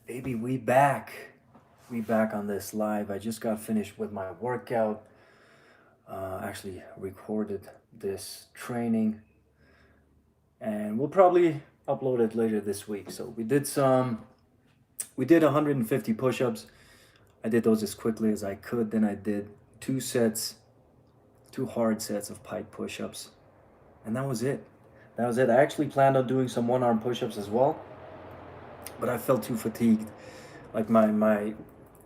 Baby, we back. We back on this live. I just got finished with my workout. Actually recorded this training and we'll probably upload it later this week. So we did 150 push-ups. I did those as quickly as I could. Then I did two hard sets of pipe push-ups. And that was it. That was it. I actually planned on doing some one-arm push-ups as well, but I felt too fatigued. Like my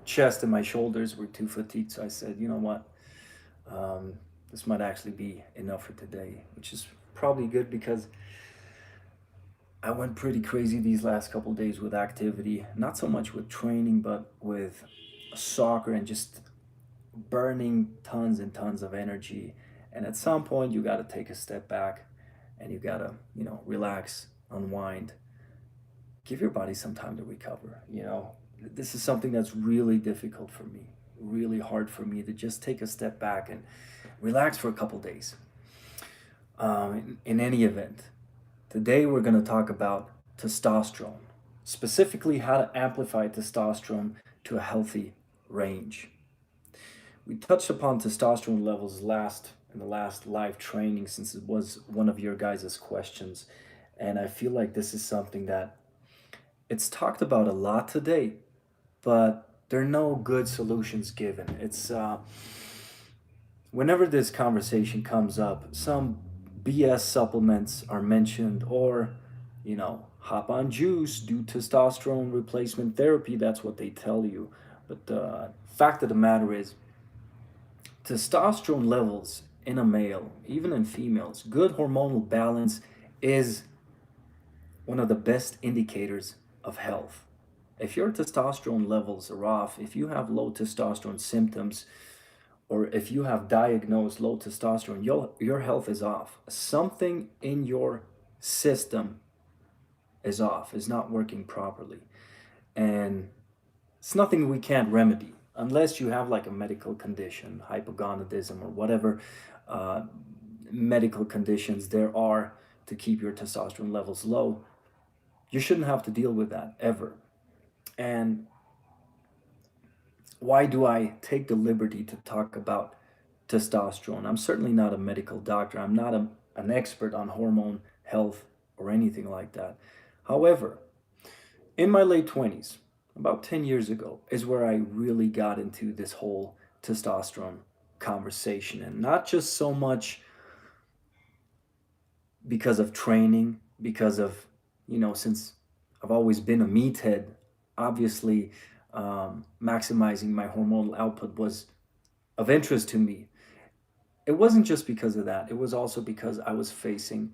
chest and my shoulders were too fatigued. So I said, you know what? This might actually be enough for today, which is probably good because I went pretty crazy these last couple days with activity. Not so much with training, but with soccer and just burning tons and tons of energy. And at some point, you got to take a step back and you got to, relax, unwind, give your body some time to recover. This is something that's really difficult for me, really hard for me to just take a step back and relax for a couple days. In any event, today we're going to talk about testosterone, specifically how to amplify testosterone to a healthy range. We touched upon testosterone levels in the last live training, since it was one of your guys' questions, and I feel like this is something that it's talked about a lot today, but there are no good solutions given. It's whenever this conversation comes up, some BS supplements are mentioned, or hop on juice, do testosterone replacement therapy. That's what they tell you. But the fact of the matter is, testosterone levels in a male, even in females, good hormonal balance is one of the best indicators of health. If your testosterone levels are off, if you have low testosterone symptoms, or if you have diagnosed low testosterone, your health is off. Something in your system is off, is not working properly. And it's nothing we can't remedy unless you have like a medical condition, hypogonadism, or whatever uh, medical conditions there are to keep your testosterone levels low. You shouldn't have to deal with that ever. And why do I take the liberty to talk about testosterone? I'm certainly not a medical doctor. I'm not an expert on hormone health or anything like that. However, in my late 20s, about 10 years ago, is where I really got into this whole testosterone conversation. And not just so much because of training, because of, since I've always been a meathead, obviously maximizing my hormonal output was of interest to me. It wasn't just because of that, it was also because I was facing,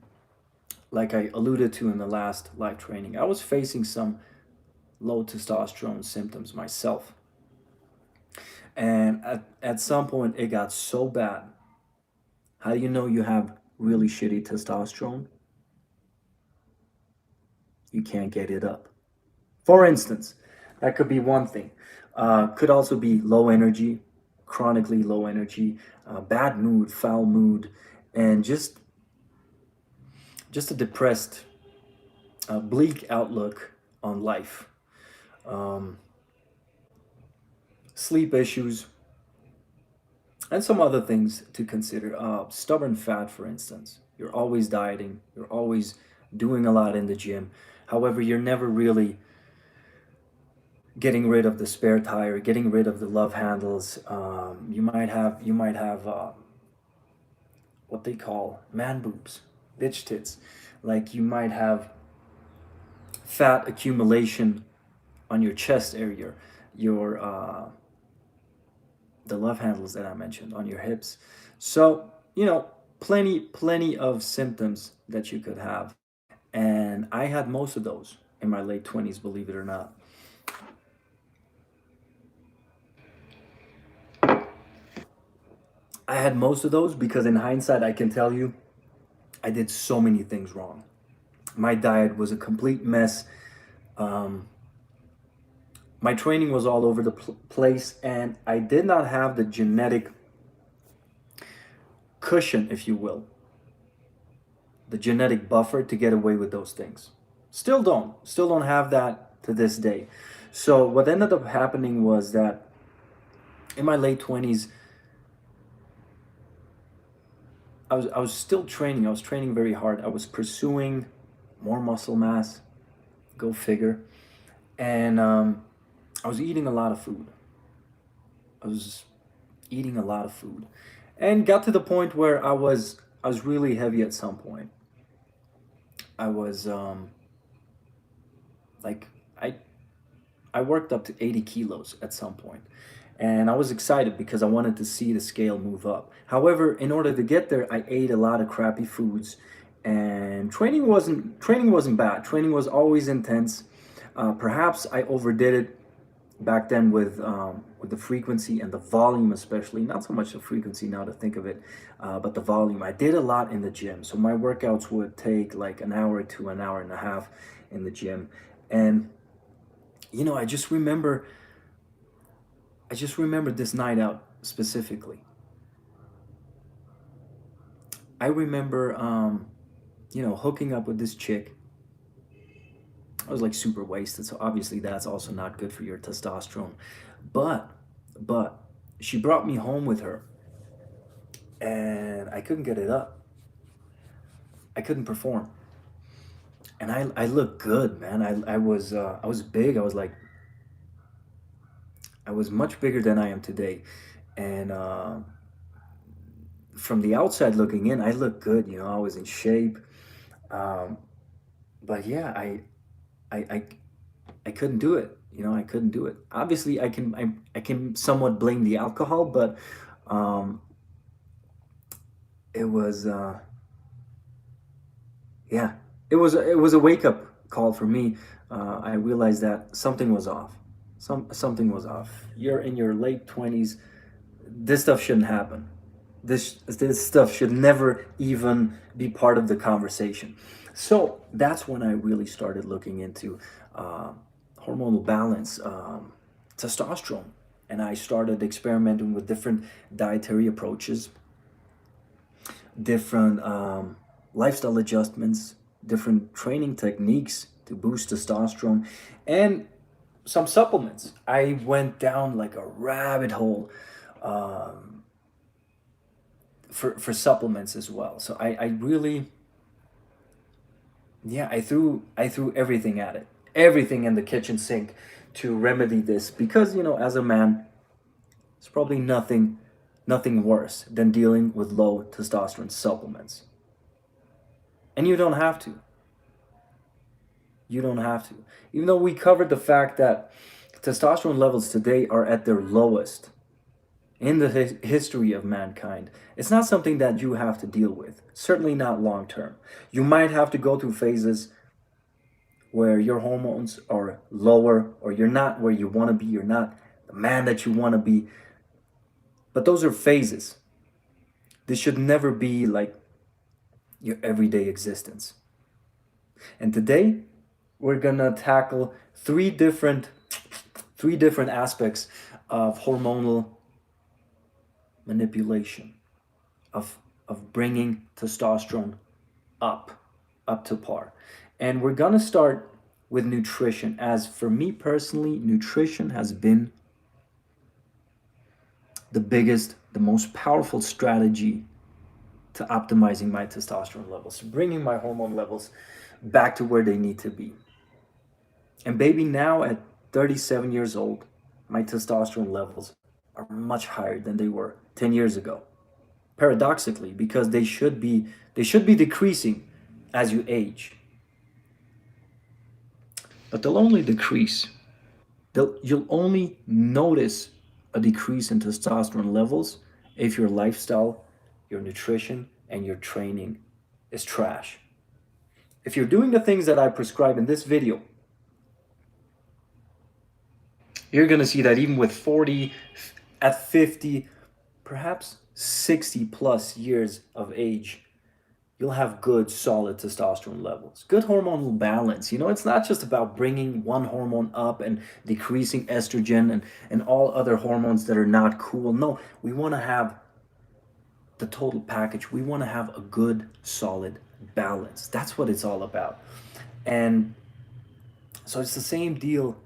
like I alluded to in the last live training, I was facing some low testosterone symptoms myself. And at some point, it got so bad. How do you know you have really shitty testosterone? You can't get it up. For instance, that could be one thing. Could also be low energy, chronically low energy, bad mood, foul mood, and just a depressed, bleak outlook on life. Um, Sleep issues, and some other things to consider. Stubborn fat, for instance. You're always dieting, you're always doing a lot in the gym. However, you're never really getting rid of the spare tire, getting rid of the love handles. You might have what they call man boobs, bitch tits. Like you might have fat accumulation on your chest area, your the love handles that I mentioned on your hips. So, plenty of symptoms that you could have. And I had most of those in my late 20s, believe it or not. I had most of those because in hindsight, I can tell you, I did so many things wrong. My diet was a complete mess. Um, my training was all over the place, and I did not have the genetic cushion, if you will, the genetic buffer to get away with those things. Still don't have that to this day. So what ended up happening was that in my late 20s, I was still training. I was training very hard. I was pursuing more muscle mass, go figure. And I was eating a lot of food. I was eating a lot of food, and got to the point where I was really heavy at some point. I was like I I worked up to 80 kilos at some point, and I was excited because I wanted to see the scale move up. However, in order to get there, I ate a lot of crappy foods, and training wasn't bad. Training was always intense. Perhaps I overdid it back then with the frequency and the volume, especially. Not so much the frequency now to think of it, but the volume. I did a lot in the gym, so my workouts would take like an hour to an hour and a half in the gym, and I just remember this night out specifically. I remember, hooking up with this chick. I was like super wasted, so obviously that's also not good for your testosterone. But, but she brought me home with her, and I couldn't get it up. I couldn't perform, and I looked good, man. I was big. I was much bigger than I am today, and from the outside looking in, I looked good. I was in shape. Um, but yeah, I, I, I couldn't do it. I couldn't do it. Obviously, I can somewhat blame the alcohol, but um, it was yeah, it was a wake up call for me. I realized that something was off. Something was off. You're in your late 20s. This stuff shouldn't happen. This stuff should never even be part of the conversation. So that's when I really started looking into uh, hormonal balance, testosterone, and I started experimenting with different dietary approaches, different lifestyle adjustments, different training techniques to boost testosterone, and some supplements. I went down like a rabbit hole um, for supplements as well. So I really, yeah, I threw everything at it, everything in the kitchen sink to remedy this because as a man, it's probably nothing worse than dealing with low testosterone supplements. And you don't have to. You don't have to. Even though we covered the fact that testosterone levels today are at their lowest in the history of mankind, it's not something that you have to deal with. Certainly not long term. You might have to go through phases where your hormones are lower or you're not where you want to be, you're not the man that you want to be. But those are phases. This should never be like your everyday existence. And today, we're gonna tackle three different aspects of hormonal manipulation, of bringing testosterone up up to par. And we're gonna start with nutrition. As for me personally, nutrition has been the biggest, the most powerful strategy to optimizing my testosterone levels, bringing my hormone levels back to where they need to be. And baby, now at 37 years old, my testosterone levels are much higher than they were 10 years ago. Paradoxically, because they should be decreasing as you age. But they'll only decrease. You'll only notice a decrease in testosterone levels if your lifestyle, your nutrition, and your training is trash. If you're doing the things that I prescribe in this video, you're going to see that even with 40, at 50, perhaps 60 plus years of age, you'll have good, solid testosterone levels, good hormonal balance. It's not just about bringing one hormone up and decreasing estrogen and all other hormones that are not cool. No, we want to have the total package. We want to have a good, solid balance. That's what it's all about. And So it's the same deal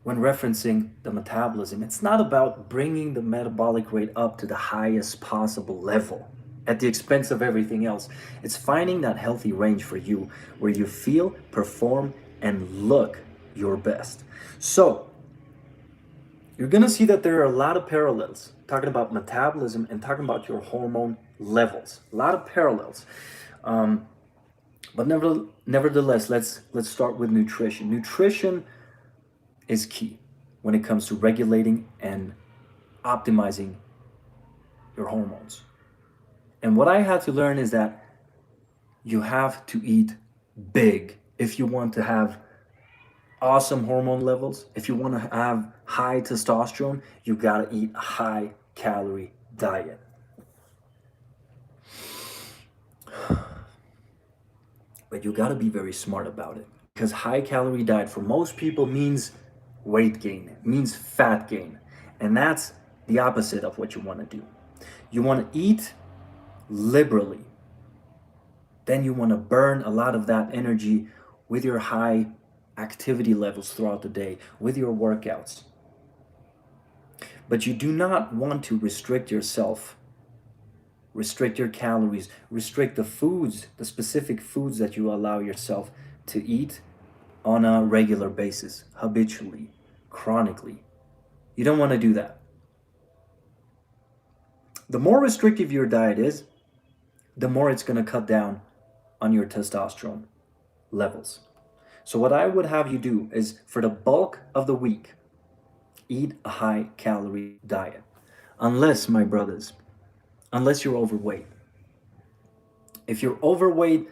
when referencing the metabolism. It's not about bringing the metabolic rate up to the highest possible level at the expense of everything else. It's finding that healthy range for you where you feel, perform, and look your best. So, you're gonna see that there are a lot of parallels talking about metabolism and talking about your hormone levels. A lot of parallels. Um, but nevertheless, let's start with nutrition. Nutrition is key when it comes to regulating and optimizing your hormones. And what I had to learn is that you have to eat big if you want to have awesome hormone levels. If you want to have high testosterone, you got to eat a high calorie diet. But you got to be very smart about it because high calorie diet for most people means weight gain, means fat gain. And that's the opposite of what you want to do. You want to eat liberally. Then you want to burn a lot of that energy with your high activity levels throughout the day, with your workouts. But you do not want to restrict yourself, restrict your calories, restrict the foods, the specific foods that you allow yourself to eat on a regular basis, habitually, chronically. You don't want to do that. The more restrictive your diet is, the more it's going to cut down on your testosterone levels. So, what I would have you do is for the bulk of the week, eat a high calorie diet. Unless, my brothers, unless you're overweight. If you're overweight,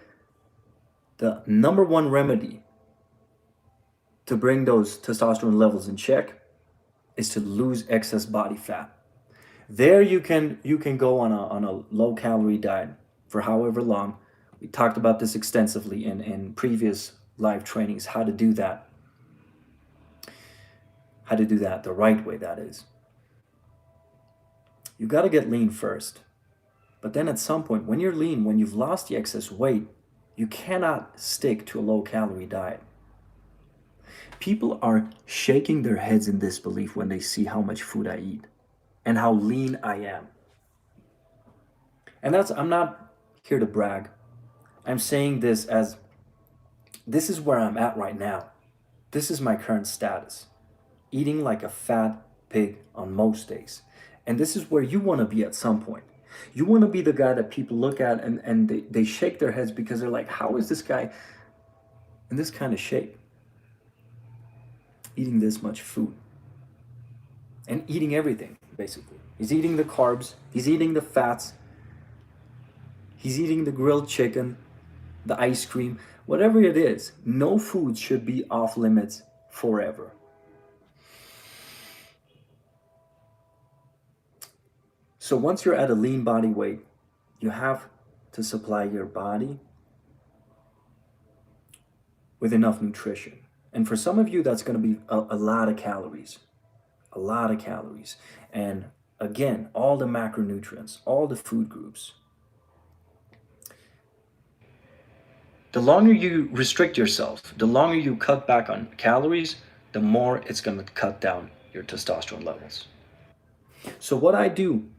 the number one remedy to bring those testosterone levels in check is to lose excess body fat. There you can go on a low calorie diet for however long. We talked about this extensively in previous live trainings, how to do that. How to do that the right way, that is. You got to get lean first. But then at some point, when you're lean, when you've lost the excess weight, you cannot stick to a low calorie diet. People are shaking their heads in disbelief when they see how much food I eat and how lean I am. And I'm not here to brag. I'm saying this as this is where I'm at right now. This is my current status. Eating like a fat pig on most days. And this is where you want to be at some point. You want to be the guy that people look at and they shake their heads because they're like, how is this guy in this kind of shape? Eating this much food. And eating everything, basically. He's eating the carbs, he's eating the fats, he's eating the grilled chicken, the ice cream, whatever it is. No food should be off limits forever. So once you're at a lean body weight, you have to supply your body with enough nutrition. And for some of you, that's going to be a lot of calories. A lot of calories. And again, all the macronutrients, all the food groups. The longer you restrict yourself, the longer you cut back on calories, the more it's going to cut down your testosterone levels. So what I do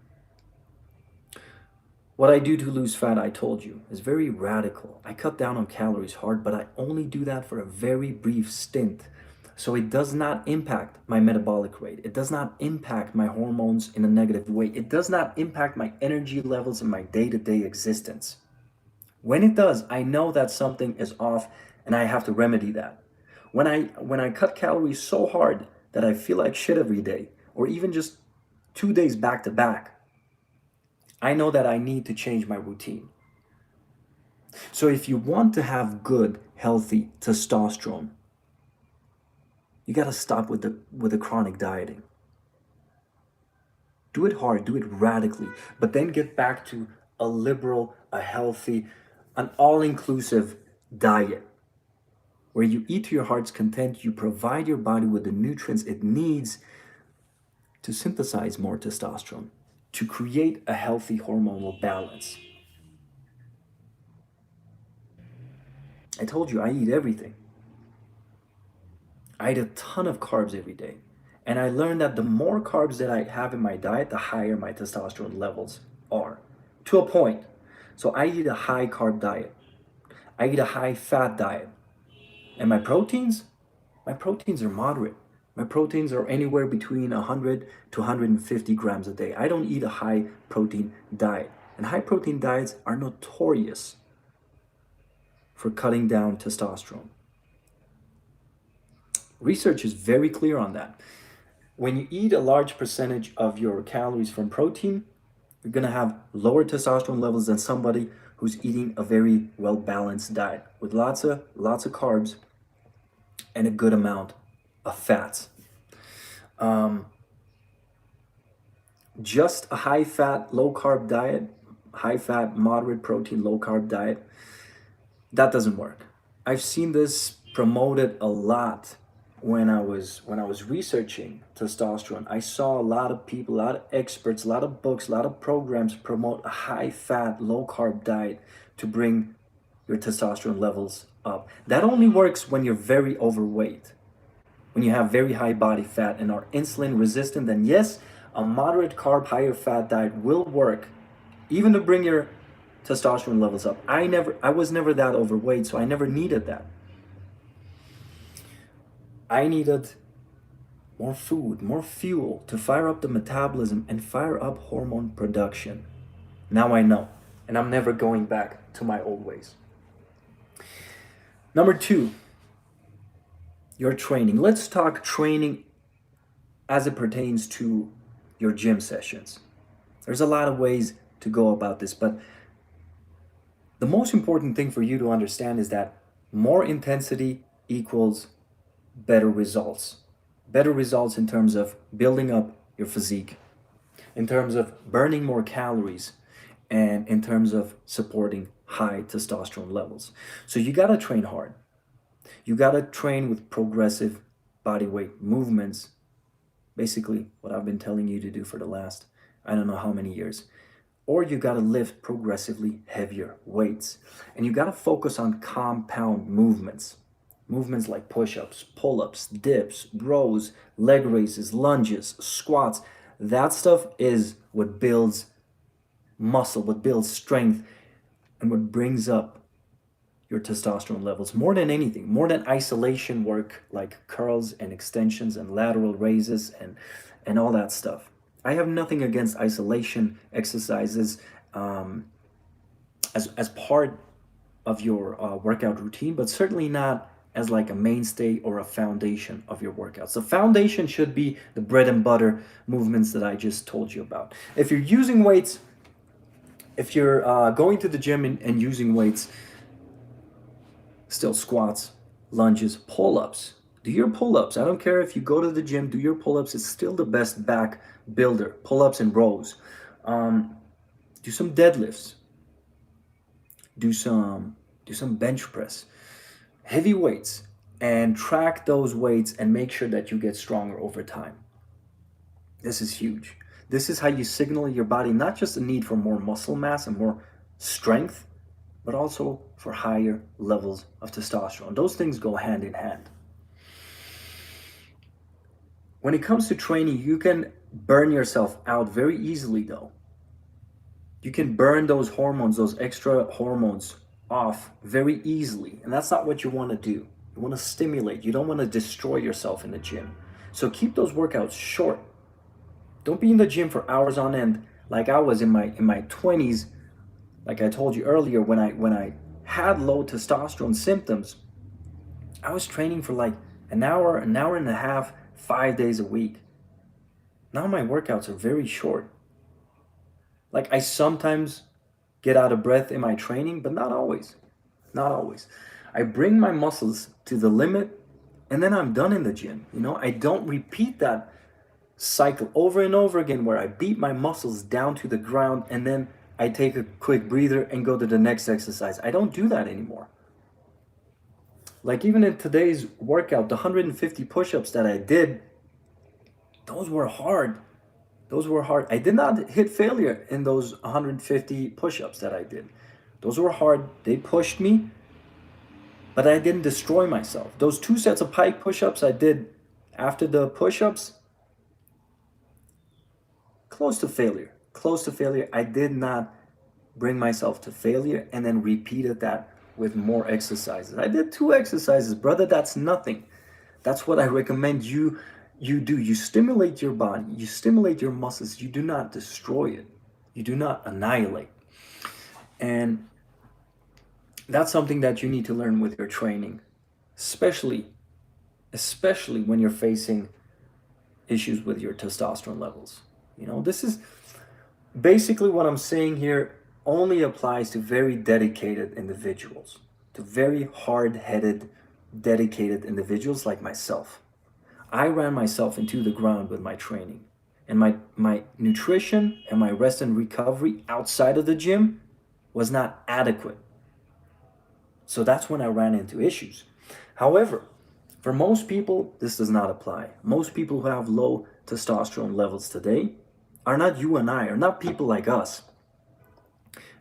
to lose fat, I told you, is very radical. I cut down on calories hard, but I only do that for a very brief stint. So it does not impact my metabolic rate. It does not impact my hormones in a negative way. It does not impact my energy levels in my day-to-day existence. When it does, I know that something is off and I have to remedy that. When I cut calories so hard that I feel like shit every day, or even just 2 days back to back, I know that I need to change my routine. So if you want to have good, healthy testosterone, you got to stop with the chronic dieting. Do it hard, do it radically, but then get back to a liberal, a healthy, an all-inclusive diet where you eat to your heart's content, you provide your body with the nutrients it needs to synthesize more testosterone, to create a healthy hormonal balance. I told you I eat everything. I ate a ton of carbs every day. And I learned that the more carbs that I have in my diet, the higher my testosterone levels are, to a point. So I eat a high carb diet. I eat a high fat diet. And my proteins are moderate. My proteins are anywhere between 100 to 150 grams a day. I don't eat a high protein diet. And high protein diets are notorious for cutting down testosterone. Research is very clear on that. When you eat a large percentage of your calories from protein, you're going to have lower testosterone levels than somebody who's eating a very well-balanced diet with lots of carbs and a good amount of fats. Just a high-fat, low-carb diet, high-fat, moderate protein, low-carb diet, that doesn't work. I've seen this promoted a lot when I was researching testosterone. I saw a lot of people, a lot of experts, a lot of books, a lot of programs promote a high-fat, low-carb diet to bring your testosterone levels up. That only works when you're very overweight, when you have very high body fat and are insulin resistant. Then yes, a moderate carb, higher fat diet will work, even to bring your testosterone levels up. I was never that overweight, so I never needed that. I needed more food, more fuel to fire up the metabolism and fire up hormone production. Now I know, and I'm never going back to my old ways. Number 2, your training. Let's talk training as it pertains to your gym sessions. There's a lot of ways to go about this, but the most important thing for you to understand is that more intensity equals better results. Better results in terms of building up your physique, in terms of burning more calories, and in terms of supporting high testosterone levels. So you gotta train hard. You gotta train with progressive body weight movements. Basically, what I've been telling you to do for the last, I don't know how many years. Or you gotta lift progressively heavier weights. And you gotta focus on compound movements. Movements like push-ups, pull-ups, dips, rows, leg raises, lunges, squats. That stuff is what builds muscle, what builds strength, and what brings up your testosterone levels more than anything, more than isolation work like curls and extensions and lateral raises and all that stuff. I have nothing against isolation exercises as part of your workout routine, but certainly not as like a mainstay or a foundation of your workouts. The foundation should be the bread and butter movements that I just told you about. If you're using weights, if you're going to the gym and using weights, still squats, lunges, pull-ups. Do your pull-ups. I don't care if you go to the gym, do your pull-ups. It's still the best back builder. Pull-ups and rows. Do some deadlifts. Do some bench press. Heavy weights, and track those weights and make sure that you get stronger over time. This is huge. This is how you signal your body not just a need for more muscle mass and more strength, but also for higher levels of testosterone. Those things go hand in hand. When it comes to training, you can burn yourself out very easily though. You can burn those hormones, those extra hormones off very easily, and that's not what you want to do. You want to stimulate. You don't want to destroy yourself in the gym. So keep those workouts short. Don't be in the gym for hours on end like I was in my 20s. Like I told you earlier, when I had low testosterone symptoms, I was training for like an hour and a half, 5 days a week. Now my workouts are very short. Like I sometimes get out of breath in my training, but not always. Not always. I bring my muscles to the limit and then I'm done in the gym. You know, I don't repeat that cycle over and over again where I beat my muscles down to the ground and then I take a quick breather and go to the next exercise. I don't do that anymore. Like even in today's workout, the 150 push-ups that I did, those were hard. Those were hard. I did not hit failure in those 150 push-ups that I did. Those were hard. They pushed me. but I didn't destroy myself. Those 2 sets of pike push-ups I did after the push-ups, close to failure. Close to failure. I did not bring myself to failure and then repeated that with more exercises. I did 2 exercises, brother. That's nothing. That's what I recommend you do. You stimulate your body, you stimulate your muscles, you do not destroy it, you do not annihilate. And that's something that you need to learn with your training, especially when you're facing issues with your testosterone levels. This is basically what I'm saying here only applies to very dedicated individuals, to very hard-headed, dedicated individuals like myself. I ran myself into the ground with my training, and my nutrition and my rest and recovery outside of the gym was not adequate. So that's when I ran into issues. However, for most people, this does not apply. Most people who have low testosterone levels today are not you and I, are not people like us.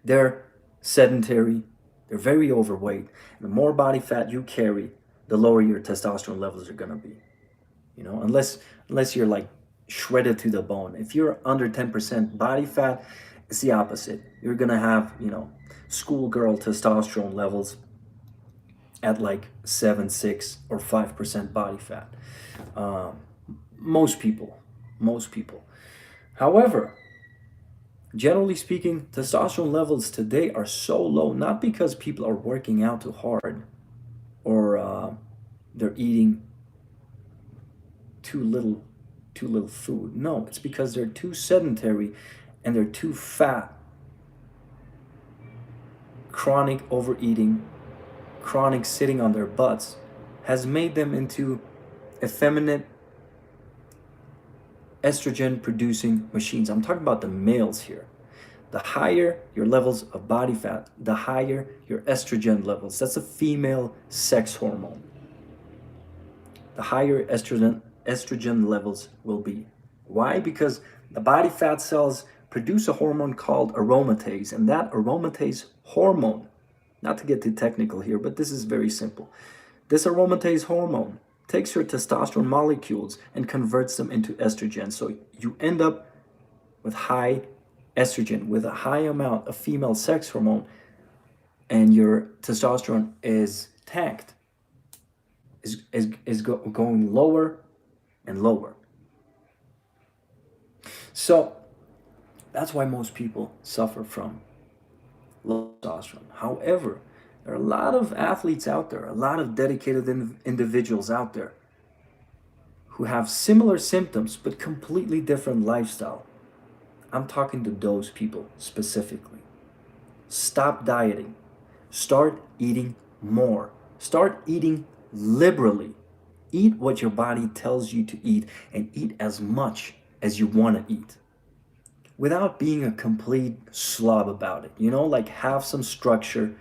They're sedentary, they're very overweight. And the more body fat you carry, the lower your testosterone levels are gonna be. Unless you're like shredded to the bone. If you're under 10% body fat, it's the opposite. You're gonna have, schoolgirl testosterone levels at like 7, 6, or 5% body fat. Most people. However, generally speaking, testosterone levels today are so low, not because people are working out too hard or they're eating too little food. No, it's because they're too sedentary and they're too fat. Chronic overeating, chronic sitting on their butts has made them into effeminate, estrogen producing machines. I'm talking about the males here. The higher your levels of body fat, the higher your estrogen levels. That's a female sex hormone. The higher estrogen levels will be. Why? Because the body fat cells produce a hormone called aromatase, and that aromatase hormone, not to get too technical here, but this is very simple. This aromatase hormone takes your testosterone molecules and converts them into estrogen. So you end up with high estrogen, with a high amount of female sex hormone, and your testosterone is tanked, is going lower and lower. So that's why most people suffer from low testosterone. However, there are a lot of athletes out there, a lot of dedicated individuals out there who have similar symptoms but completely different lifestyle. I'm talking to those people specifically. Stop dieting. Start eating more. Start eating liberally. Eat what your body tells you to eat, and eat as much as you want to eat without being a complete slob about it. Like have some structure,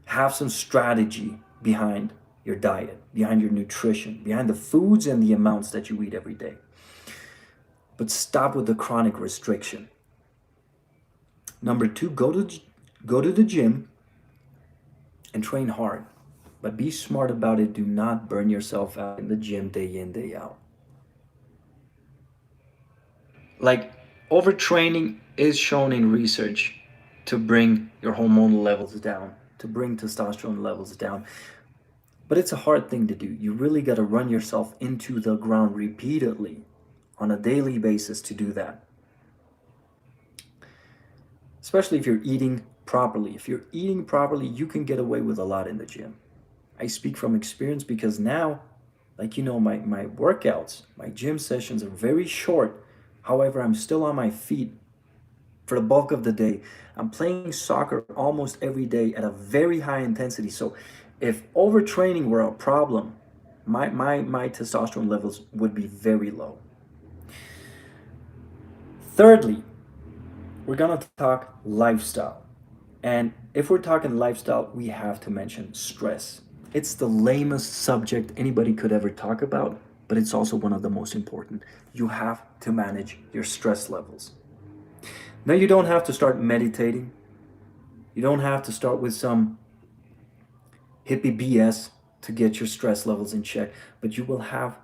have some strategy behind your diet, behind your nutrition, behind the foods and the amounts that you eat every day. But stop with the chronic restriction. Number 2, go to the gym and train hard. But be smart about it. Do not burn yourself out in the gym day in, day out. Like, overtraining is shown in research to bring your hormonal levels down, to bring testosterone levels down. But it's a hard thing to do. You really got to run yourself into the ground repeatedly on a daily basis to do that. Especially if you're eating properly. If you're eating properly, you can get away with a lot in the gym. I speak from experience because now, my workouts, my gym sessions are very short. However, I'm still on my feet for the bulk of the day. I'm playing soccer almost every day at a very high intensity. So if overtraining were a problem, my testosterone levels would be very low. Thirdly, we're gonna talk lifestyle. And if we're talking lifestyle, we have to mention stress. It's the lamest subject anybody could ever talk about, but it's also one of the most important. You have to manage your stress levels. Now, you don't have to start meditating. You don't have to start with some hippie BS. to get your stress levels in check, but you will have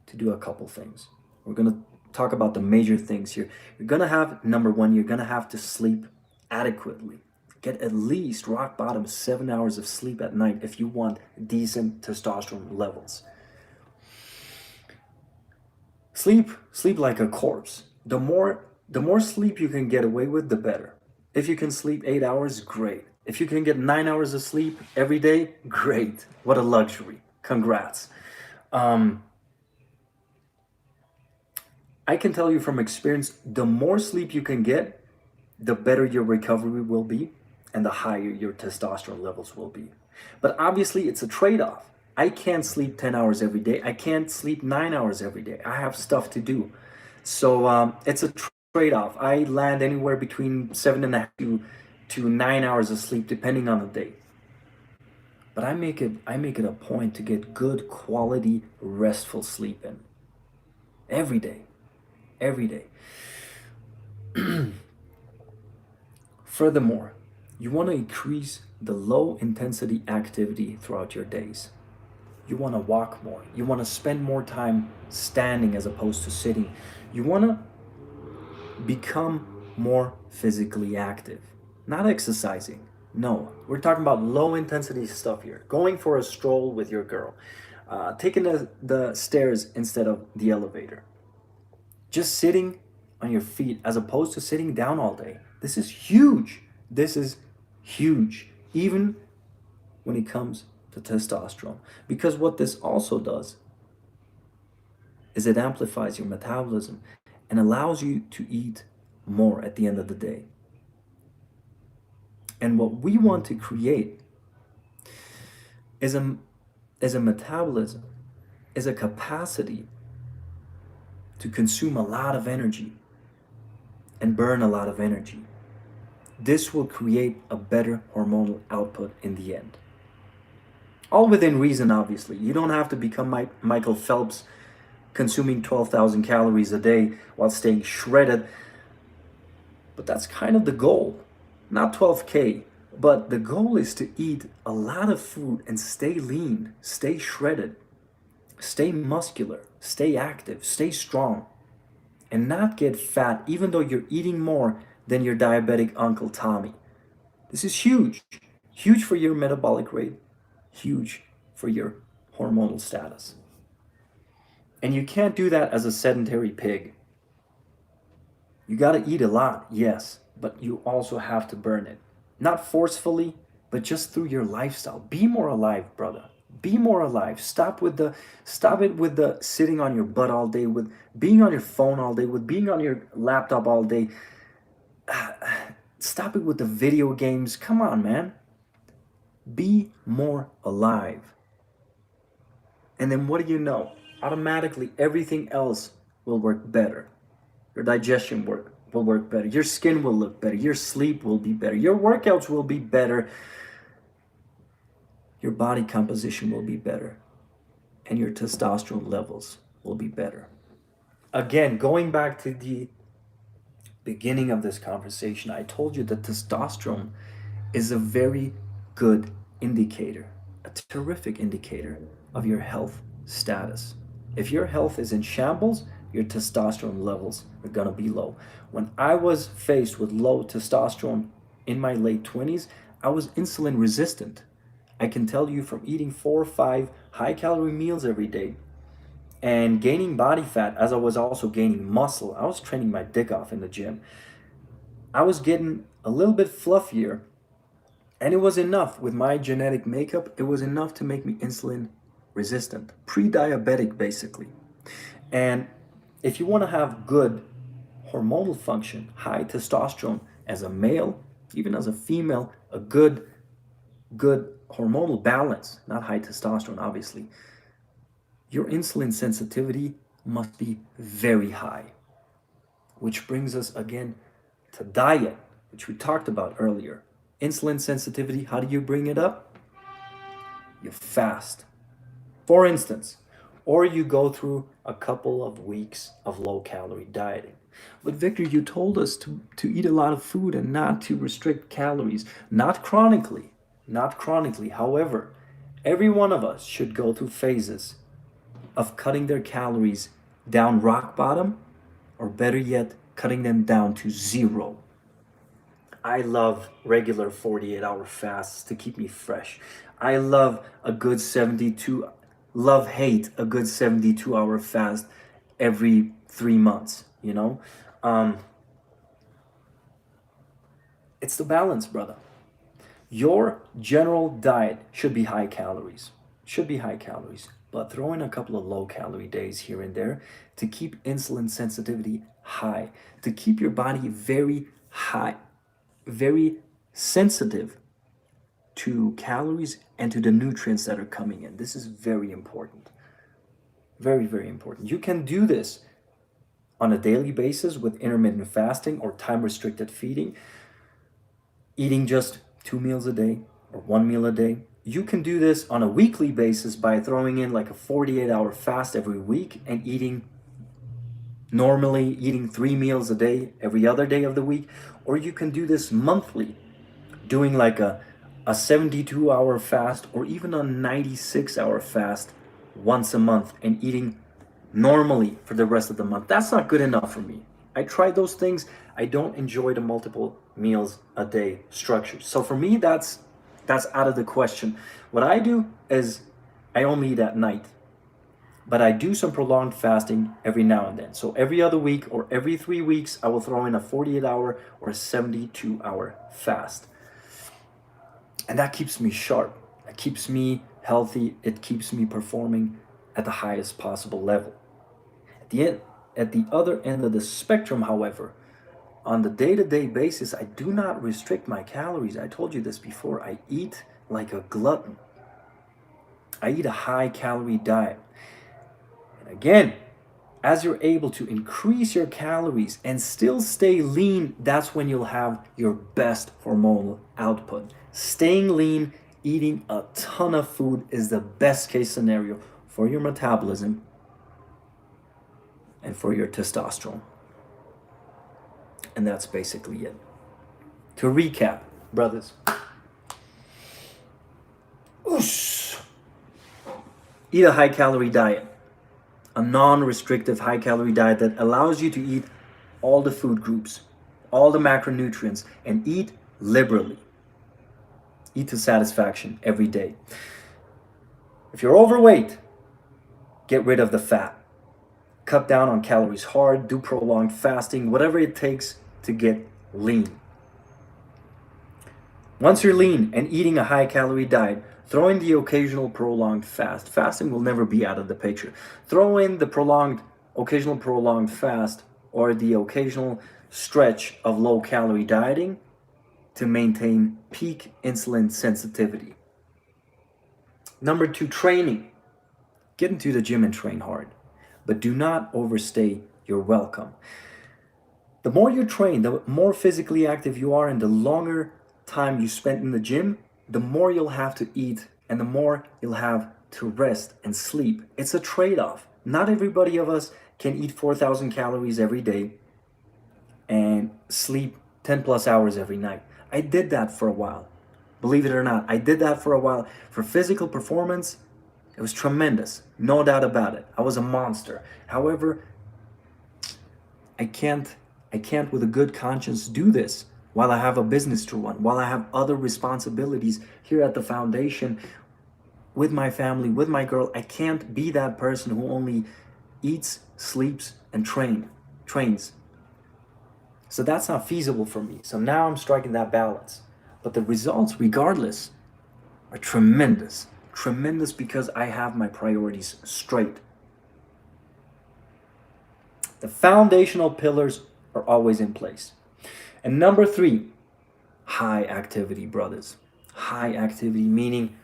to do a couple things. We're going to talk about the major things here. You're going to have, number one, you're going to have to sleep adequately. Get at least rock bottom 7 hours of sleep at night if you want decent testosterone levels. Sleep like a corpse. The more sleep you can get away with, the better. If you can sleep 8 hours, great. If you can get 9 hours of sleep every day, great. What a luxury. Congrats. I can tell you from experience, the more sleep you can get, the better your recovery will be and the higher your testosterone levels will be. But obviously, it's a trade-off. I can't sleep 10 hours every day. I can't sleep 9 hours every day. I have stuff to do. So it's a trade-off. I land anywhere between 7.5 to 9 hours of sleep, depending on the day. But I make it a point to get good quality, restful sleep in. Every day. Every day. Furthermore, you want to increase the low intensity activity throughout your days. You want to walk more. You want to spend more time standing as opposed to sitting. You want to become more physically active. Not exercising. No, we're talking about low intensity stuff here. Going for a stroll with your girl. Taking the stairs instead of the elevator. Just sitting on your feet as opposed to sitting down all day. This is huge. This is huge. Even when it comes to testosterone. Because what this also does is it amplifies your metabolism and allows you to eat more at the end of the day. And what we want to create is a metabolism, is a capacity to consume a lot of energy and burn a lot of energy. This will create a better hormonal output in the end. All within reason, obviously. You don't have to become Michael Phelps, consuming 12,000 calories a day while staying shredded. But that's kind of the goal. Not 12K, but the goal is to eat a lot of food and stay lean, stay shredded, stay muscular, stay active, stay strong, and not get fat even though you're eating more than your diabetic Uncle Tommy. This is huge. Huge for your metabolic rate, huge for your hormonal status. And you can't do that as a sedentary pig. You gotta eat a lot, yes, but you also have to burn it. Not forcefully, but just through your lifestyle. Be more alive, brother. Be more alive. Stop it with the sitting on your butt all day, with being on your phone all day, with being on your laptop all day. Stop it with the video games. Come on, man. Be more alive. And then what do you know? Automatically, everything else will work better. Your digestion will work better. Your skin will look better. Your sleep will be better. Your workouts will be better. Your body composition will be better. And your testosterone levels will be better. Again, going back to the beginning of this conversation, I told you that testosterone is a very good indicator, a terrific indicator of your health status. If your health is in shambles, your testosterone levels are gonna be low. When I was faced with low testosterone in my late 20s, I was insulin resistant. I can tell you from eating 4 or 5 high-calorie meals every day and gaining body fat as I was also gaining muscle. I was training my dick off in the gym. I was getting a little bit fluffier, and it was enough with my genetic makeup. It was enough to make me insulin resistant, pre-diabetic basically. And if you want to have good hormonal function, high testosterone as a male, even as a female, a good hormonal balance, not high testosterone obviously, your insulin sensitivity must be very high. Which brings us again to diet, which we talked about earlier. Insulin sensitivity, how do you bring it up? You fast, for instance, or you go through a couple of weeks of low-calorie dieting. But Victor, you told us to eat a lot of food and not to restrict calories, not chronically. However, Every one of us should go through phases of cutting their calories down rock bottom, or better yet, cutting them down to zero. I love regular 48-hour fasts to keep me fresh. I love a good 72, love hate a good 72-hour fast every 3 months, you know? It's the balance, brother. Your general diet should be high calories, but throw in a couple of low calorie days here and there to keep insulin sensitivity high, to keep your body very high, very sensitive to calories and to the nutrients that are coming in. This is very important. Very, very important. You can do this on a daily basis with intermittent fasting or time restricted feeding, eating just 2 meals a day or 1 meal a day. You can do this on a weekly basis by throwing in like a 48-hour fast every week and normally eating 3 meals a day every other day of the week. Or you can do this monthly, doing like a 72-hour fast or even a 96-hour fast once a month and eating normally for the rest of the month. That's not good enough for me. I tried those things. I don't enjoy the multiple meals a day structure. So for me, that's out of the question. What I do is I only eat at night, but I do some prolonged fasting every now and then. So every other week or every 3 weeks, I will throw in a 48-hour or a 72-hour fast. And that keeps me sharp. It keeps me healthy. It keeps me performing at the highest possible level. At the other end of the spectrum, however, on the day-to-day basis, I do not restrict my calories. I told you this before. I eat like a glutton. I eat a high-calorie diet. And again, as you're able to increase your calories and still stay lean, that's when you'll have your best hormonal output. Staying lean, eating a ton of food is the best case scenario for your metabolism and for your testosterone. And that's basically it. To recap, brothers. Eat a high-calorie diet. A non-restrictive high-calorie diet that allows you to eat all the food groups, all the macronutrients, and eat liberally. Eat to satisfaction every day. If you're overweight, get rid of the fat. Cut down on calories hard, do prolonged fasting, whatever it takes to get lean. Once you're lean and eating a high-calorie diet, throw in the occasional prolonged fast. Fasting will never be out of the picture. Throw in the occasional prolonged fast or the occasional stretch of low-calorie dieting to maintain peak insulin sensitivity. Number 2, training. Get into the gym and train hard, but do not overstay your welcome. The more you train, the more physically active you are, and the longer time you spend in the gym, the more you'll have to eat and the more you'll have to rest and sleep. It's a trade-off. Not everybody of us can eat 4,000 calories every day and sleep 10 plus hours every night. I did that for a while. Believe it or not, I did that for a while. For physical performance, it was tremendous. No doubt about it. I was a monster. However, I can't with a good conscience do this while I have a business to run, while I have other responsibilities here at the foundation, with my family, with my girl. I can't be that person who only eats, sleeps, and trains. So that's not feasible for me. So now I'm striking that balance. But the results, regardless, are tremendous. Tremendous because I have my priorities straight. The foundational pillars are always in place. And number 3, high activity, brothers. High activity, meaning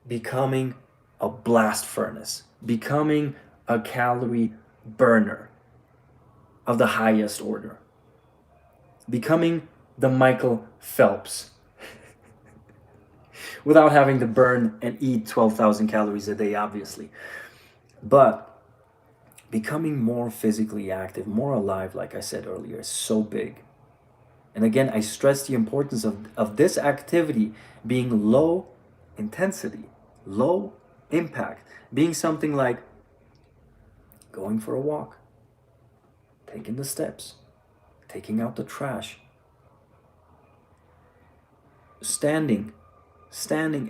becoming a blast furnace, becoming a calorie burner of the highest order, becoming the Michael Phelps without having to burn and eat 12,000 calories a day, obviously. But becoming more physically active, more alive, like I said earlier, is so big. And again, I stress the importance of this activity being low intensity, low impact, being something like going for a walk, taking the steps, taking out the trash, standing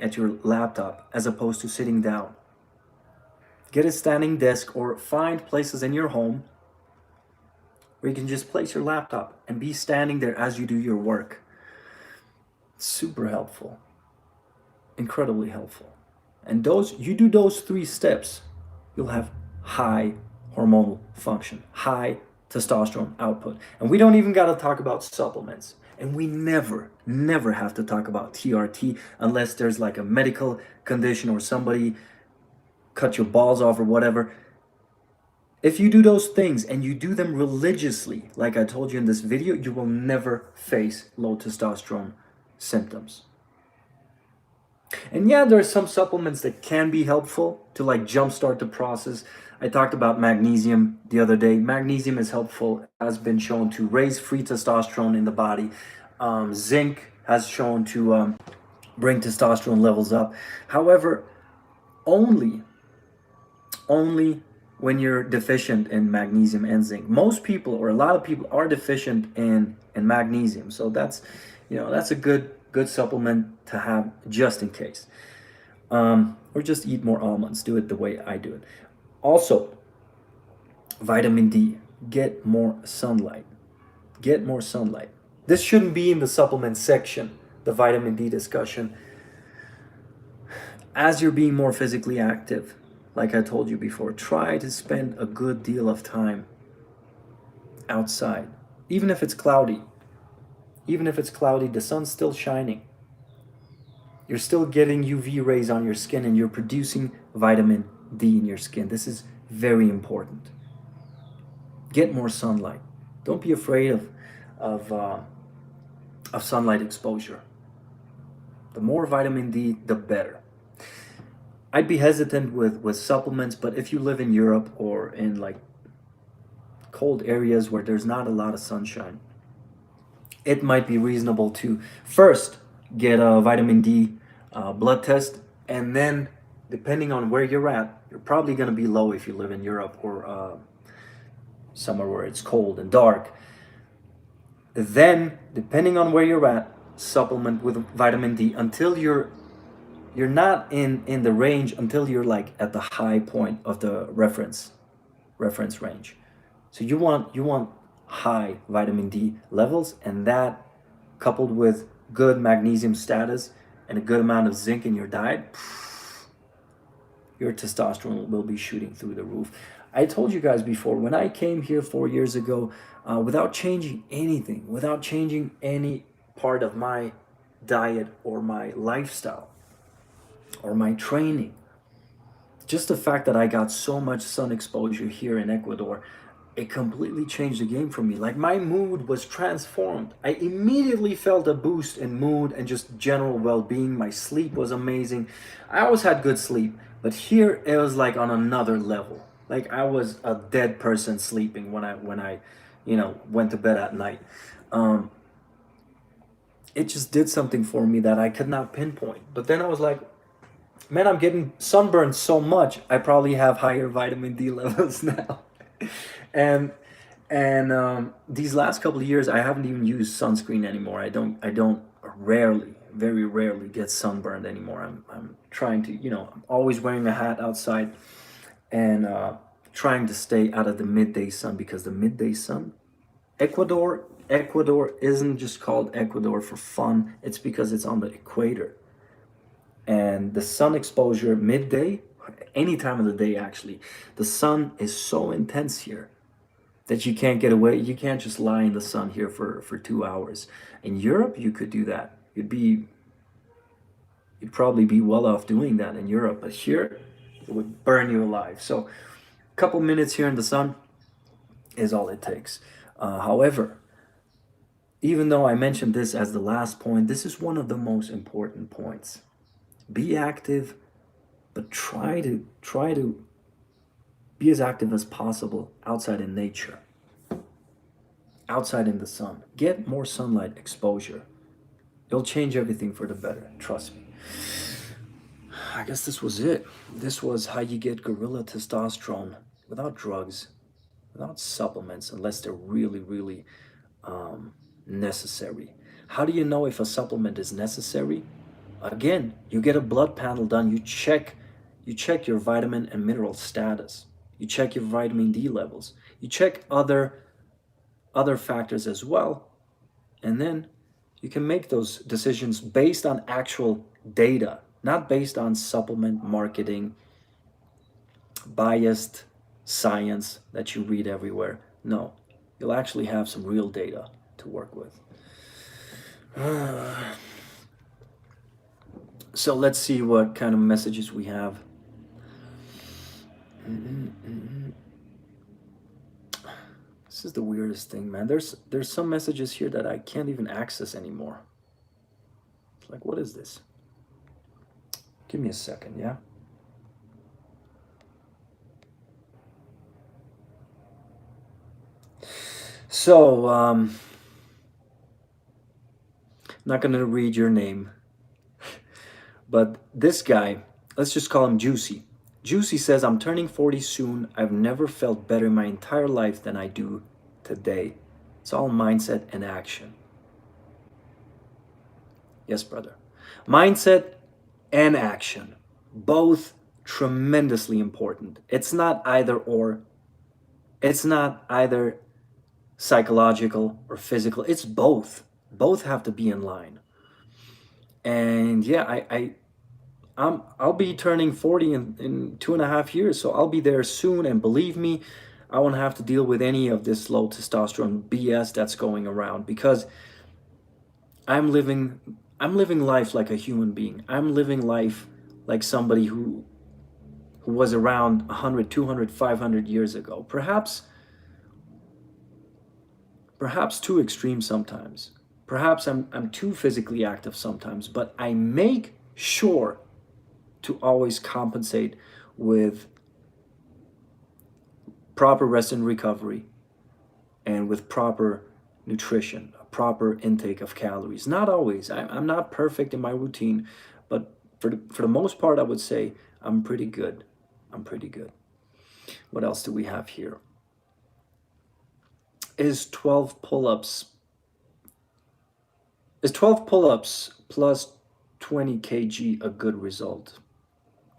at your laptop as opposed to sitting down. Get a standing desk or find places in your home where you can just place your laptop and be standing there as you do your work. Super helpful. Incredibly helpful. And you do those 3 steps, you'll have high hormonal function, high testosterone output. And we don't even got to talk about supplements. And we never have to talk about TRT unless there's like a medical condition or somebody cut your balls off or whatever. If you do those things and you do them religiously, like I told you in this video, you will never face low testosterone symptoms. And yeah, there are some supplements that can be helpful to like jumpstart the process. I talked about magnesium the other day. Magnesium is helpful, has been shown to raise free testosterone in the body. Zinc has shown to bring testosterone levels up. However, only when you're deficient in magnesium and zinc. Most people, or a lot of people, are deficient in magnesium. So that's a good supplement to have just in case. Or just eat more almonds. Do it the way I do it. Also, vitamin D. Get more sunlight. Get more sunlight. This shouldn't be in the supplement section, the vitamin D discussion. As you're being more physically active, like I told you before, try to spend a good deal of time outside. Even if it's cloudy. Even if it's cloudy, the sun's still shining. You're still getting UV rays on your skin and you're producing vitamin D in your skin. This is very important. Get more sunlight. Don't be afraid of sunlight exposure. The more vitamin D, the better. I'd be hesitant with supplements, but if you live in Europe or in like cold areas where there's not a lot of sunshine, it might be reasonable to first get a vitamin D blood test, and then depending on where you're at, you're probably going to be low if you live in Europe or somewhere where it's cold and dark. Then, depending on where you're at, supplement with vitamin D until you're not in the range, until you're like at the high point of the reference range. So you want high vitamin D levels, and that coupled with good magnesium status and a good amount of zinc in your diet, your testosterone will be shooting through the roof. I told you guys before, when I came here 4 years ago, without changing anything, without changing any part of my diet or my lifestyle or my training, just the fact that I got so much sun exposure here in Ecuador, it completely changed the game for me. Like, my mood was transformed. I immediately felt a boost in mood and just general well-being. My sleep was amazing. I always had good sleep, but here it was like on another level. Like, I was a dead person sleeping when I went to bed at night. It just did something for me that I could not pinpoint. But then I was like, man, I'm getting sunburned so much, I probably have higher vitamin D levels now. And these last couple of years, I haven't even used sunscreen anymore. I don't very rarely get sunburned anymore. I'm trying to, I'm always wearing a hat outside and trying to stay out of the midday sun, because the midday sun, Ecuador isn't just called Ecuador for fun. It's because it's on the equator. And the sun exposure midday, any time of the day actually, the sun is so intense here that you can't get away. You can't just lie in the sun here for 2 hours. In Europe, you could do that. You'd probably be well off doing that in Europe, but here it would burn you alive. So a couple minutes here in the sun is all it takes. However, even though I mentioned this as the last point, this is one of the most important points. Be active, but try to be as active as possible outside in nature, outside in the sun. Get more sunlight exposure. It'll change everything for the better, trust me. I guess this was it. This was how you get gorilla testosterone without drugs, without supplements, unless they're really, really necessary. How do you know if a supplement is necessary? Again, you get a blood panel done. You check your vitamin and mineral status. You check your vitamin D levels. You check other factors as well, and then you can make those decisions based on actual data, not based on supplement marketing, biased science that you read everywhere. No, you'll actually have some real data to work with. So let's see what kind of messages we have. This is the weirdest thing, man. There's some messages here that I can't even access anymore. It's like, what is this? Give me a second, yeah? So, I'm not gonna read your name, but this guy, let's just call him Juicy. Juicy says, I'm turning 40 soon. I've never felt better in my entire life than I do today. It's all mindset and action. Yes, brother. Mindset and action, both tremendously important. It's not either or. It's not either psychological or physical. It's both. Both have to be in line. And yeah, I'll be turning 40 in 2.5 years, so I'll be there soon. And believe me, I won't have to deal with any of this low testosterone BS that's going around, because I'm living life like a human being. I'm living life like somebody who was around 100, 200, 500 years ago. Perhaps too extreme sometimes. Perhaps I'm too physically active sometimes, but I make sure to always compensate with proper rest and recovery, and with proper nutrition, a proper intake of calories. Not always. I'm not perfect in my routine, but for the most part, I would say I'm pretty good. I'm pretty good. What else do we have here? Is 12 pull-ups plus 20 kg a good result?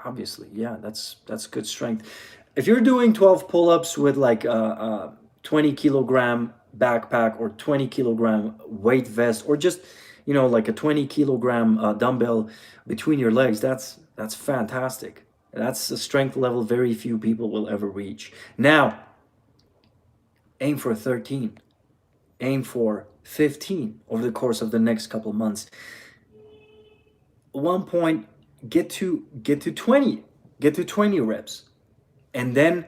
Obviously, yeah, that's good strength. If you're doing 12 pull-ups with like a 20 kilogram backpack or 20 kilogram weight vest, or just, you know, like a 20 kilogram dumbbell between your legs, that's fantastic. That's a strength level very few people will ever reach. Now, aim for 13, aim for 15 over the course of the next couple months. At one point, get to 20 reps, and then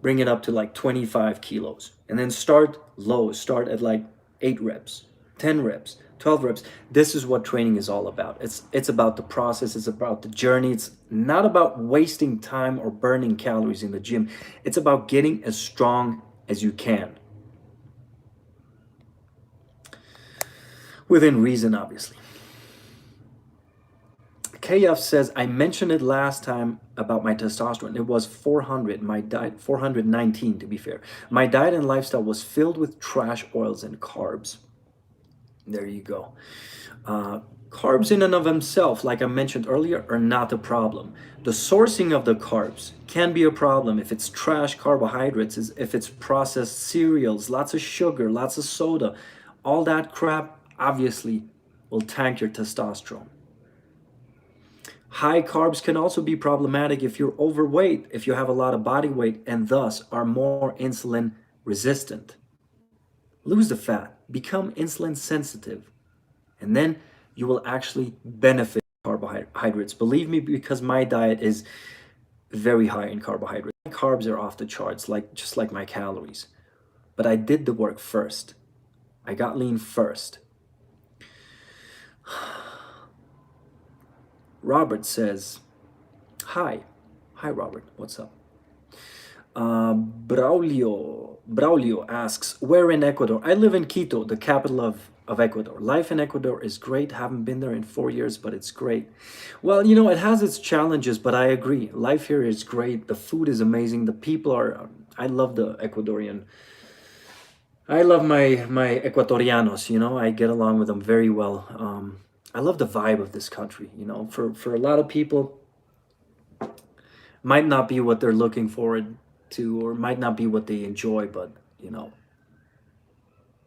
bring it up to like 25 kilos, and then start low. Start at like 8 reps, 10 reps, 12 reps. This is what training is all about. It's about the process. It's about the journey. It's not about wasting time or burning calories in the gym. It's about getting as strong as you can, within reason, obviously. KF says, I mentioned it last time about my testosterone. It was 400, my diet, 419 to be fair. My diet and lifestyle was filled with trash oils and carbs. There you go. Carbs in and of themselves, like I mentioned earlier, are not a problem. The sourcing of the carbs can be a problem if it's trash carbohydrates, if it's processed cereals, lots of sugar, lots of soda. All that crap obviously will tank your testosterone. High carbs can also be problematic if you're overweight, if you have a lot of body weight, and thus are more insulin resistant. Lose the fat, become insulin sensitive, and then you will actually benefit carbohydrates. Believe me, because my diet is very high in carbohydrates. My carbs are off the charts, just like my calories. But I did the work first. I got lean first. Robert says, hi. Hi, Robert. What's up? Braulio asks, where in Ecuador? I live in Quito, the capital of of Ecuador. Life in Ecuador is great. Haven't been there in 4 years, but it's great. Well, you know, it has its challenges, but I agree. Life here is great. The food is amazing. The people are, I love the Ecuadorian. I love my Ecuatorianos, you know, I get along with them very well. I love the vibe of this country, you know. For a lot of people, might not be what they're looking forward to, or might not be what they enjoy, but you know,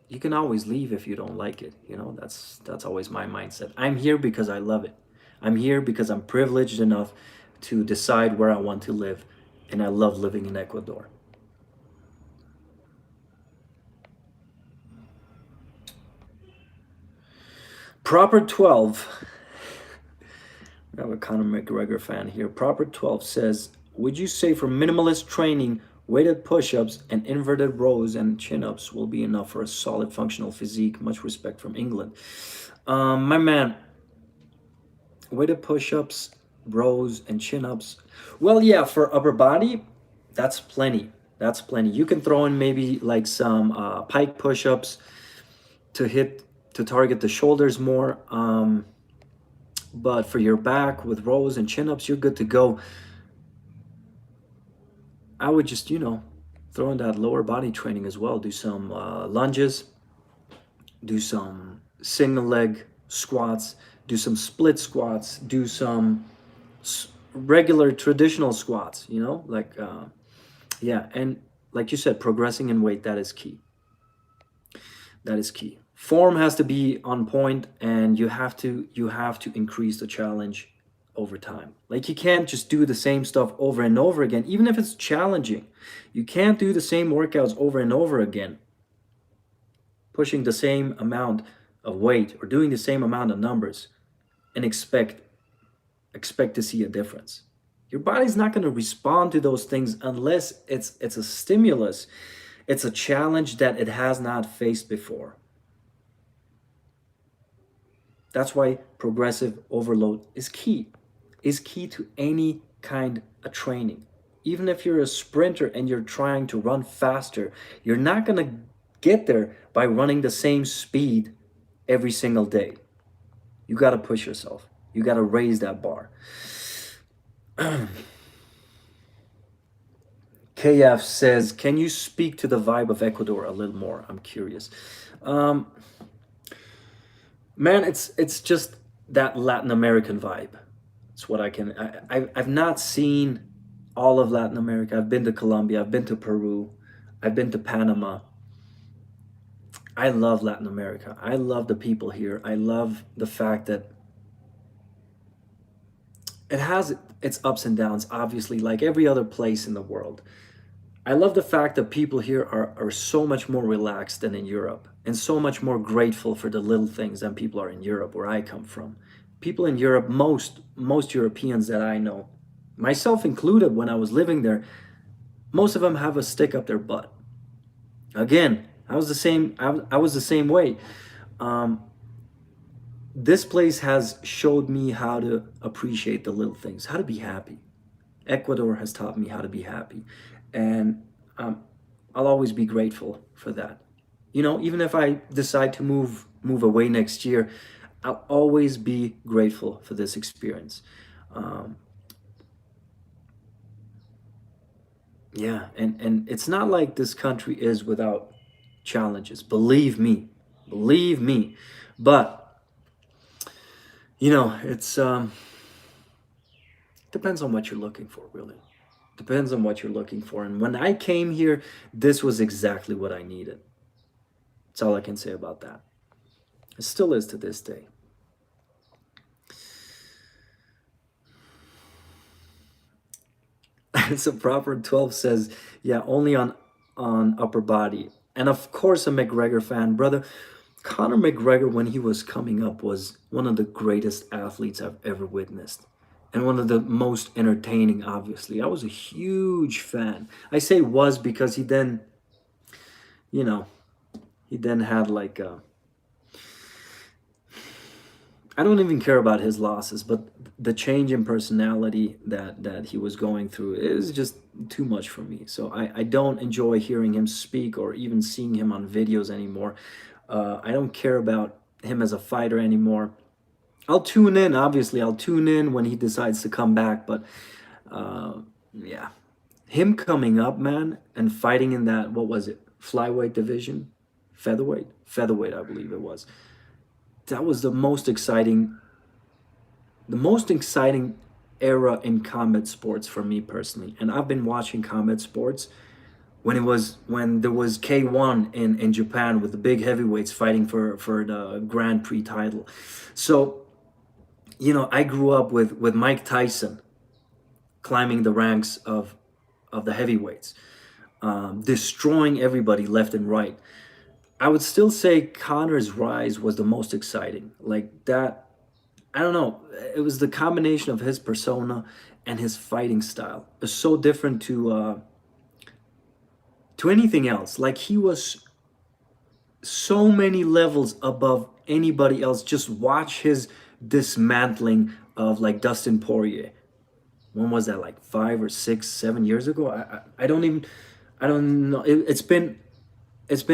you can always leave if you don't like it. You know, that's always my mindset. I'm here because I love it. I'm here because I'm privileged enough to decide where I want to live, and I love living in Ecuador. Proper 12. I have a Conor McGregor fan here. Proper 12 says, would you say for minimalist training, weighted push-ups and inverted rows and chin-ups will be enough for a solid functional physique? Much respect from England. My man, weighted push-ups, rows and chin-ups. Well, yeah, for upper body, that's plenty. That's plenty. You can throw in maybe like some pike push-ups to target the shoulders more. But for your back with rows and chin-ups, you're good to go. I would just, you know, throw in that lower body training as well. Do some lunges, do some single leg squats, do some split squats, do some regular traditional squats, you know, like, yeah. And like you said, progressing in weight, that is key. That is key. Form has to be on point, and you have to increase the challenge over time. Like, you can't just do the same stuff over and over again, even if it's challenging. You can't do the same workouts over and over again, pushing the same amount of weight or doing the same amount of numbers and expect to see a difference. Your body's not going to respond to those things unless it's a stimulus. It's a challenge that it has not faced before. That's why progressive overload is key to any kind of training. Even if you're a sprinter and you're trying to run faster, you're not going to get there by running the same speed every single day. You got to push yourself. You got to raise that bar. KF says, can you speak to the vibe of Ecuador a little more? I'm curious. Man, it's just that Latin American vibe. It's what I've not seen all of Latin America. I've been to Colombia, I've been to Peru, I've been to Panama. I love Latin America. I love the people here. I love the fact that it has its ups and downs, obviously, like every other place in the world. I love the fact that people here are so much more relaxed than in Europe, and so much more grateful for the little things than people are in Europe, where I come from. People in Europe, most Europeans that I know, myself included when I was living there, most of them have a stick up their butt. Again, I was the same. I was the same way. This place has showed me how to appreciate the little things, how to be happy. Ecuador has taught me how to be happy, and I'll always be grateful for that. You know, even if I decide to move away next year, I'll always be grateful for this experience. Yeah, and it's not like this country is without challenges. Believe me. But you know, it's depends on what you're looking for, really. Depends on what you're looking for. And when I came here, this was exactly what I needed. That's all I can say about that. It still is to this day. So proper 12 says, yeah, only on upper body. And of course, a McGregor fan, brother. Conor McGregor, when he was coming up, was one of the greatest athletes I've ever witnessed, and one of the most entertaining, obviously. I was a huge fan. I say was because he then, you know, he then had like I don't even care about his losses, but the change in personality that he was going through is just too much for me. So I don't enjoy hearing him speak or even seeing him on videos anymore. I don't care about him as a fighter anymore. I'll tune in, obviously. I'll tune in when he decides to come back. But yeah, him coming up, man, and fighting in that, what was it, flyweight division, featherweight, I believe it was. That was the most exciting era in combat sports for me personally. And I've been watching combat sports when there was K1 in Japan with the big heavyweights fighting for the Grand Prix title. So, I grew up with Mike Tyson climbing the ranks of the heavyweights, destroying everybody left and right. I would still say Connor's rise was the most exciting. Like that, I don't know. It was the combination of his persona and his fighting style. It's so different to anything else. Like he was so many levels above anybody else. Just watch his dismantling of like Dustin Poirier. When was that? Like 5 or 6, 7 years ago? I don't know. It's been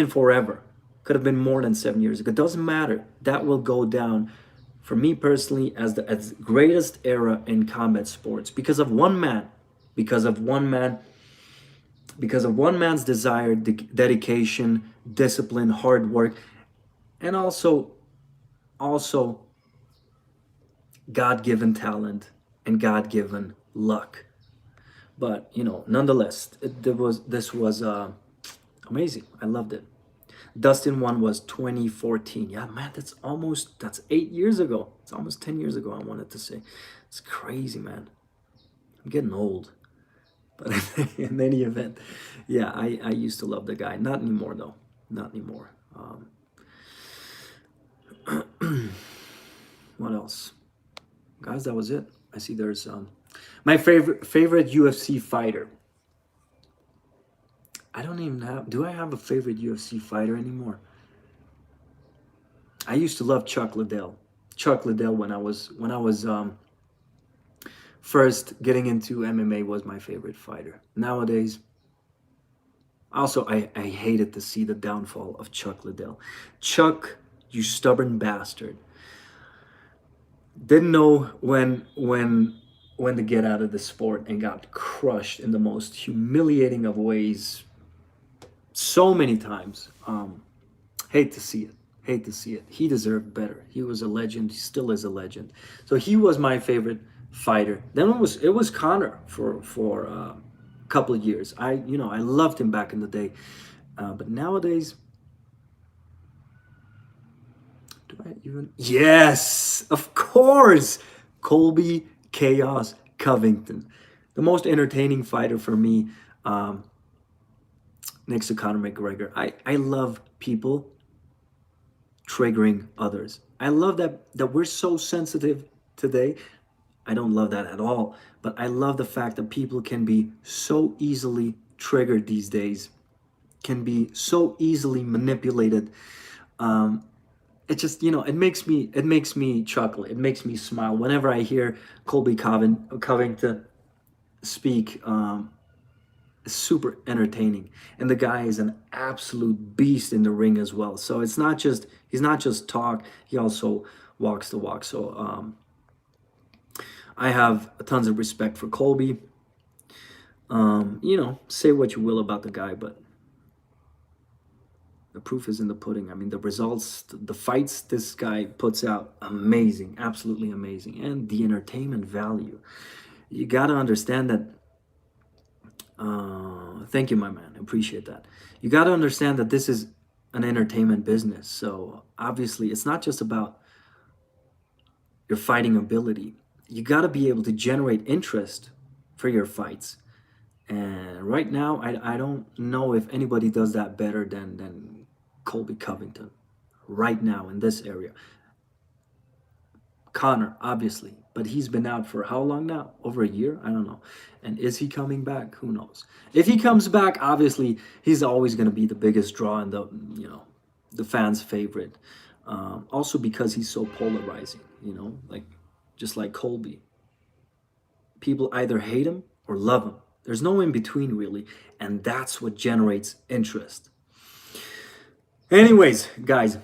forever. Could have been more than 7 years ago. It doesn't matter. That will go down for me personally as the greatest era in combat sports because of one man, because of one man, because of one man's desire, dedication, discipline, hard work, and also God-given talent and God-given luck. But nonetheless, this was amazing. I loved it. Dustin one was 2014. Yeah, man, that's 8 years ago. It's almost 10 years ago. I wanted to say, it's crazy, man. I'm getting old. But in any event, yeah, I used to love the guy. Not anymore though. Not anymore. What else, guys? That was it. I see there's my favorite UFC fighter. I don't even have. Do I have a favorite UFC fighter anymore? I used to love Chuck Liddell. Chuck Liddell when I was first getting into MMA was my favorite fighter. Nowadays, also I hated to see the downfall of Chuck Liddell. Chuck, you stubborn bastard, didn't know when to get out of the sport and got crushed in the most humiliating of ways so many times. Hate to see it. Hate to see it. He deserved better. He was a legend. He still is a legend. So he was my favorite fighter. Then it was Connor for a couple of years. I loved him back in the day, but nowadays, do I even? Yes, of course, Colby Chaos Covington, the most entertaining fighter for me. Next to Conor McGregor. I love people triggering others. I love that we're so sensitive today. I don't love that at all, but I love the fact that people can be so easily triggered these days, can be so easily manipulated. It just it makes me chuckle. It makes me smile whenever I hear Colby Covington speak. Super entertaining, and the guy is an absolute beast in the ring as well. So he's not just talk, he also walks the walk. So I have tons of respect for Colby. Say what you will about the guy, but the proof is in the pudding. I mean, the results, the fights this guy puts out, amazing, absolutely amazing. And the entertainment value, you got to understand that. Thank you, my man. I appreciate that. You got to understand that this is an entertainment business. So obviously, it's not just about your fighting ability. You got to be able to generate interest for your fights. And right now, I don't know if anybody does that better than Colby Covington. Right now in this area, Connor, obviously, but he's been out for how long now? Over a year? I don't know. And is he coming back? Who knows? If he comes back, obviously, he's always going to be the biggest draw and the fans' favorite. Also because he's so polarizing, like just like Colby. People either hate him or love him. There's no in between, really, and that's what generates interest. Anyways, guys,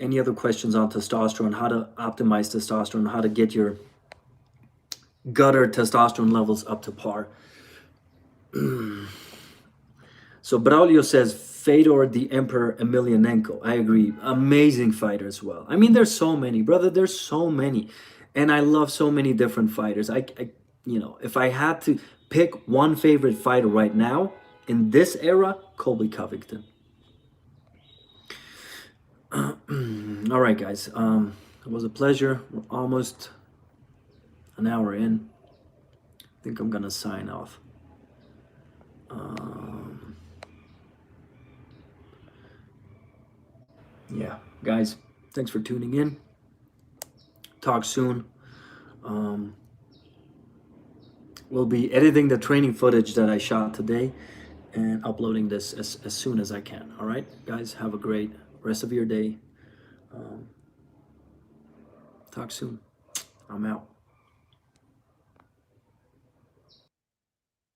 any other questions on testosterone, how to optimize testosterone, how to get your gutter testosterone levels up to par? So Braulio says Fedor the Emperor Emelianenko. I agree. Amazing fighter as well. I mean, there's so many, brother. There's so many, and I love so many different fighters. If I had to pick one favorite fighter right now in this era, Colby Covington. All right, guys. It was a pleasure. We're almost an hour in. I think I'm gonna sign off. Yeah, guys, thanks for tuning in. Talk soon. We'll be editing the training footage that I shot today and uploading this as soon as I can. All right, guys, have a great rest of your day. Talk soon. I'm out.